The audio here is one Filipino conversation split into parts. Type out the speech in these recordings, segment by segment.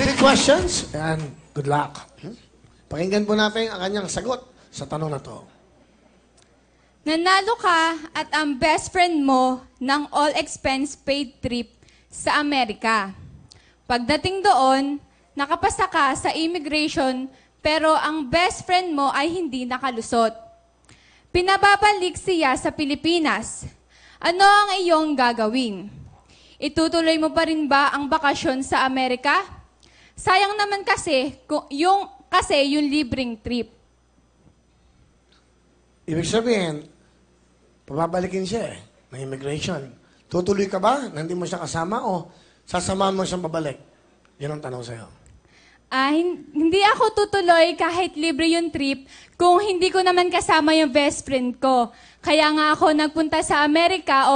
Three questions and good luck. Pakinggan po natin ang kanyang sagot sa tanong na to. Nanalo ka at ang best friend mo ng all-expense paid trip sa Amerika. Pagdating doon, nakapasa ka sa immigration pero ang best friend mo ay hindi nakalusot. Pinababalik siya sa Pilipinas. Ano ang iyong gagawin? Itutuloy mo pa rin ba ang bakasyon sa Amerika? Sayang naman kasi yung libreng trip. Ibig sabihin, pababalikin siya ng immigration. Tutuloy ka ba na hindi mo siya kasama o sasamahan mo siyang pabalik? Yan ang tanong sa'yo. Hindi ako tutuloy kahit libre yung trip kung hindi ko naman kasama yung best friend ko. Kaya nga ako nagpunta sa Amerika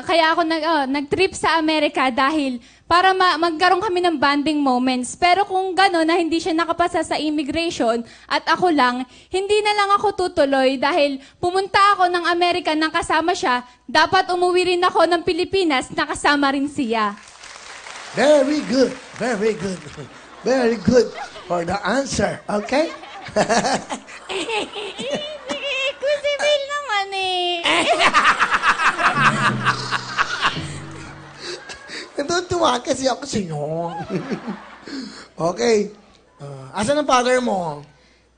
kaya ako nag-trip sa Amerika dahil para magkaroon kami ng bonding moments. Pero kung gano'n na hindi siya nakapasa sa immigration at ako lang, hindi na lang ako tutuloy dahil pumunta ako ng Amerika nang kasama siya, dapat umuwi rin ako ng Pilipinas na kasama rin siya. Very good. Very good. Very good for the answer. Okay? Kuya Bill naman eh. Natutuwa kasi ako sa'yo. Okay. Asan ang father mo?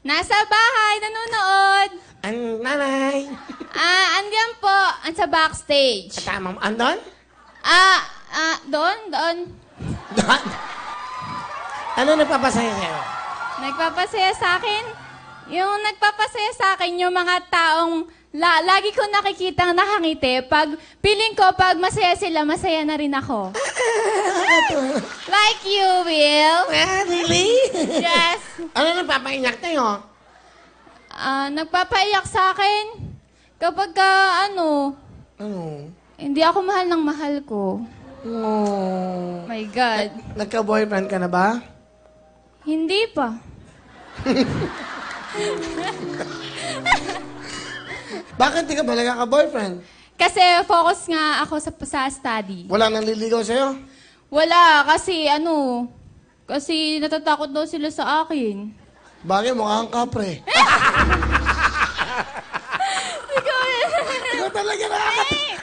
Nasa bahay, nanonood. Ang nanay. Andiyan po, sa backstage. Kasama mo. Andon? Doon. Doon? Ano nagpapasaya sa'yo? Nagpapasaya sa akin? Yung nagpapasaya sa akin, yung mga taong lagi ko nakikitang nakangiti. Feeling ko, pag masaya sila, masaya na rin ako. Like you, Will. Really? Yes. Ano nagpapaiyak tayo? Nagpapaiyak sa akin kapag Ano? hindi ako mahal ng mahal ko. Oh. My God. Nagka-boyfriend ka na ba? Hindi pa. Bakit di ka ba nagkaka-boyfriend? Kasi focus nga ako sa study. Wala nang liligaw sa'yo? Wala, kasi kasi natatakot daw sila sa akin. Bagay, mukha kang kapre. Ikaw talaga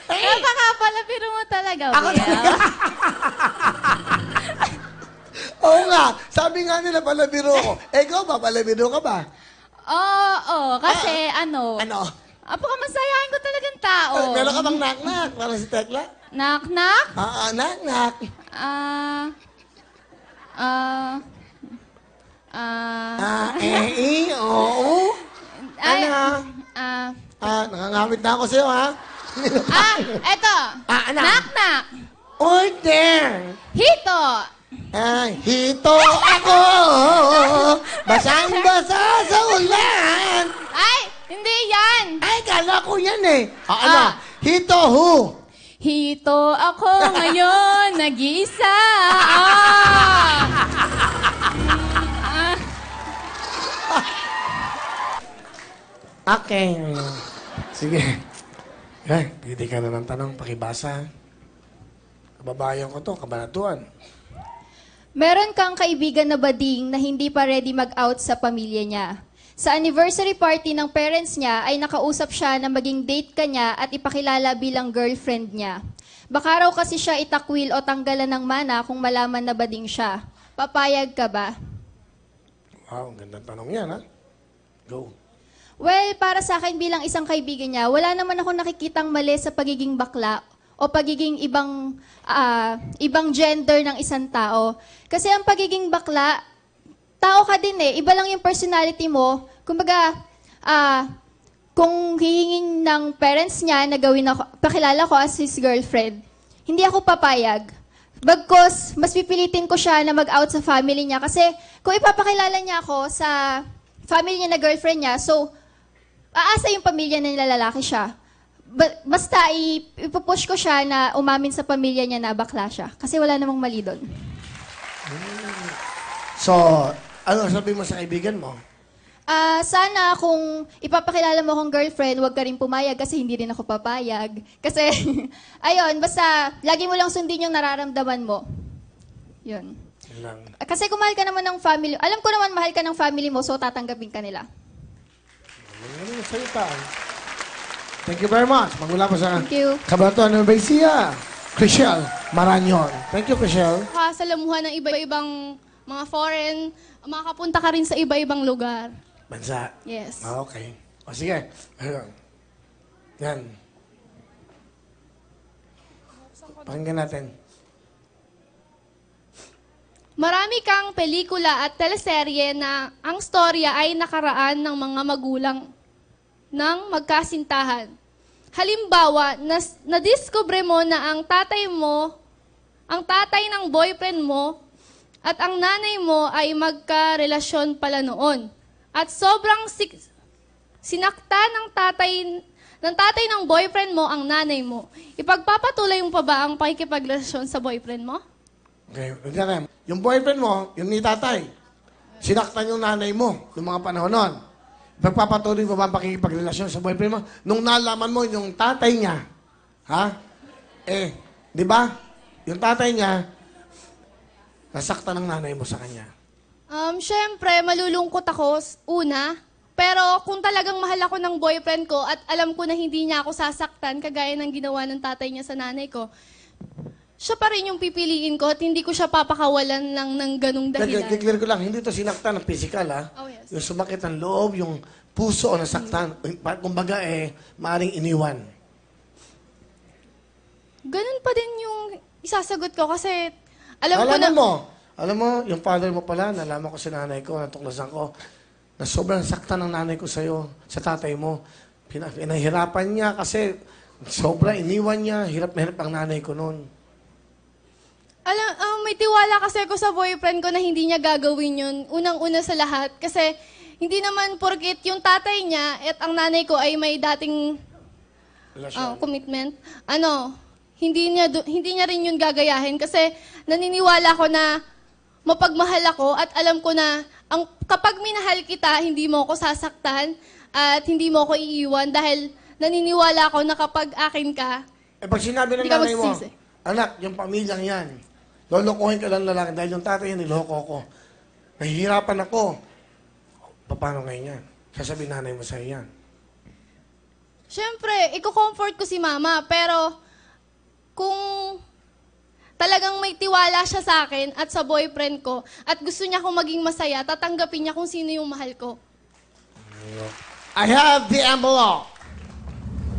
Napakapalabiro mo talaga, Ako Will. talaga. Oo nga, sabi nga nila palabiro ko. Ikaw ba, palabiro ka ba? Oo, kasi Ano? apakamasayahin ko talagang tao. Meron ka bang knock-knock? Parang si Tekla? Knock-knock? Knock-knock. Oo. Nakangawit na ako sa'yo, ha? Eto. Ano? Knock-knock. Order! Hito. Hito ako! Basang-basa sa ulan! Ay, hindi yan. Ay, kala ko yan eh. Hito who? Hito ako ngayon, nag-iisa. Okay. Sige. Pwede ka na ng tanong, pakibasa. Kababayan ko to, kabanatuan. Meron kang kaibigan na bading na hindi pa ready mag-out sa pamilya niya. Sa anniversary party ng parents niya ay nakausap siya na maging date ka niya at ipakilala bilang girlfriend niya. Baka raw kasi siya itakwil o tanggalan ng mana kung malaman na bading siya. Papayag ka ba? Wow, gandang tanong yan, ha? Go. Well, para sa akin bilang isang kaibigan niya, wala naman ako nakikitang mali sa pagiging bakla o pagiging ibang gender ng isang tao. Kasi ang pagiging bakla, tao ka din eh. Iba lang yung personality mo. Kumbaga, kung hihingin ng parents niya na pakilala ko as his girlfriend, hindi ako papayag. Bagkos, mas pipilitin ko siya na mag-out sa family niya. Kasi kung ipapakilala niya ako sa family niya na girlfriend niya, so, aasa yung pamilya na nilalaki siya. Basta ipupush ko siya na umamin sa pamilya niya na bakla siya. Kasi wala namang mali doon. So, ano sabi mo sa kaibigan mo? Sana kung ipapakilala mo akong girlfriend, huwag ka rin pumayag kasi hindi rin ako papayag. Kasi, ayun, basta lagi mo lang sundin yung nararamdaman mo. Yun. Yun lang. Kasi kung mahal ka naman ng family, alam ko naman mahal ka ng family mo, so tatanggapin ka nila. Ano yung salita? Thank you very much. Magmula pa sa Thank you. Kabanatuan ng Baysia, Chriselle Maranyon. Thank you, Chriselle. Kasalamuhan ng iba-ibang mga foreign, makapunta ka rin sa iba-ibang lugar. Bansa. Yes. Ah, okay. O sige. Ayun. Yan. Pakinggan natin. Marami kang pelikula at teleserye na ang storya ay nakaraan ng mga magulang ng magkasintahan. Halimbawa, nadiskubre mo na ang tatay ng boyfriend mo at ang nanay mo ay magkarelasyon pala noon. At sobrang sinakta ng tatay ng boyfriend mo ang nanay mo. Ipagpapatuloy mo pa ba ang pakikipagrelasyon sa boyfriend mo? Okay. Yung boyfriend mo, yung ni tatay, sinaktan yung nanay mo noong mga panahon nun. Pagpapatuloy mo ba ang pakikipagrelasyon sa boyfriend mo? Nung nalaman mo yung tatay niya, ha? Di ba? Yung tatay niya, nasaktan ng nanay mo sa kanya. Siyempre, malulungkot ako, una. Pero kung talagang mahal ako ng boyfriend ko at alam ko na hindi niya ako sasaktan, kagaya ng ginawa ng tatay niya sa nanay ko, siya pa rin yung pipiliin ko at hindi ko siya papakawalan lang ng ganung dahilan. Clear ko lang, hindi to sinaktan ng physical, ha? Oh, yes. Yung sumakit ang loob, yung puso o nasaktan. Kumbaga, maaring iniwan. Ganun pa din yung isasagot ko kasi Alam mo, yung father mo pala, nalaman ko sa nanay ko, natuklasan ko, na sobrang saktan ng nanay ko sa'yo, sa tatay mo. Pinahirapan niya kasi sobrang iniwan niya, hirap na hirap ang nanay ko noon. may tiwala kasi ako sa boyfriend ko na hindi niya gagawin yun. Unang-una sa lahat. Kasi hindi naman porkit yung tatay niya at ang nanay ko ay may dating commitment. Hindi niya rin yun gagayahin. Kasi naniniwala ko na mapagmahal ako at alam ko na kapag minahal kita, hindi mo ako sasaktan at hindi mo ako iiwan dahil naniniwala ako na kapag akin ka, Pag sinabi ng hindi ka nanay mo, magsisisi. anak, yung pamilyang yan, lolokohin ka lang lalaki dahil yung tatay yan, niloko ko. Nahihirapan ako. Paano ngayon yan? Sasabihin nanay mo sa'yo yan. Siyempre, i-comfort ko si mama, pero kung talagang may tiwala siya sa akin at sa boyfriend ko at gusto niya akong maging masaya, tatanggapin niya kung sino yung mahal ko. I have the envelope.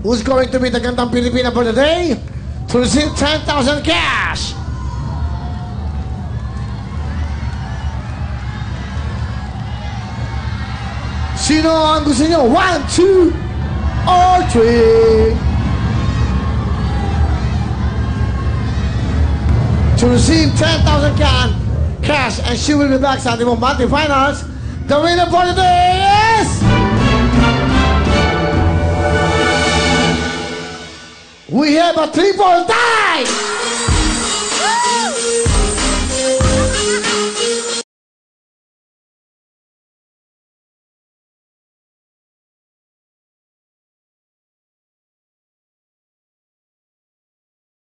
Who's going to be the Gandang Pilipina for the day? To receive 10,000 cash. Sino ang gusto nyo? 1, 2, or 3. To receive 10,000 cash, and she will be back sa ating monthly finals. The winner for the day is... We have a triple tie!